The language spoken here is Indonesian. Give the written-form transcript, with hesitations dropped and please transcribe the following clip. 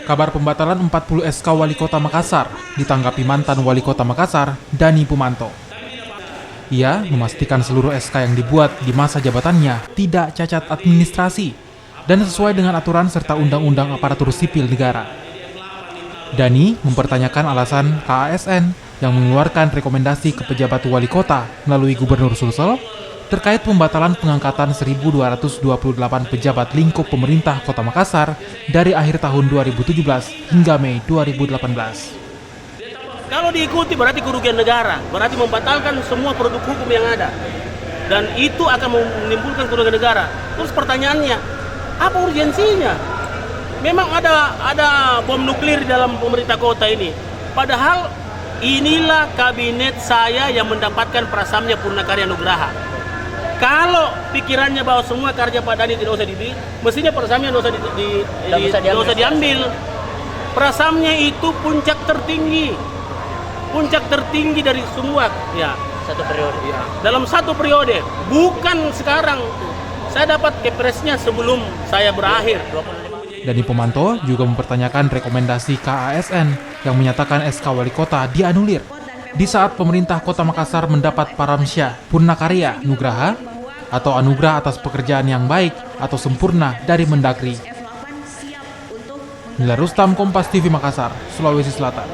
Kabar pembatalan 40 SK Wali Kota Makassar ditanggapi mantan Wali Kota Makassar, Dani Pumanto. Ia memastikan seluruh SK yang dibuat di masa jabatannya tidak cacat administrasi dan sesuai dengan aturan serta Undang-Undang Aparatur Sipil Negara. Dani mempertanyakan alasan KASN yang mengeluarkan rekomendasi ke pejabat wali kota melalui Gubernur Sulsel terkait pembatalan pengangkatan 1.228 pejabat lingkup pemerintah Kota Makassar dari akhir tahun 2017 hingga Mei 2018. Kalau diikuti berarti kerugian negara, berarti membatalkan semua produk hukum yang ada. Dan itu akan menimbulkan kerugian negara. Terus pertanyaannya, apa urgensinya? Memang ada bom nuklir dalam pemerintah kota ini. Padahal inilah kabinet saya yang mendapatkan prasamnya Purnakarya Nugraha. Kalau pikirannya bahwa semua kerja Pak Dani tidak usah dibeli, mestinya prasamnya tidak usah diambil. Prasamnya itu puncak tertinggi dari semua, ya. Satu periode. Ya. Dalam satu periode, bukan sekarang. Saya dapat kepresnya sebelum saya berakhir. Dani Pumanto juga mempertanyakan rekomendasi KASN yang menyatakan SK Wali Kota dianulir di saat pemerintah Kota Makassar mendapat Paramsyah Purnakarya Nugraha atau anugerah atas pekerjaan yang baik atau sempurna dari Mendagri. Nila Rustam, Kompas TV Makassar, Sulawesi Selatan.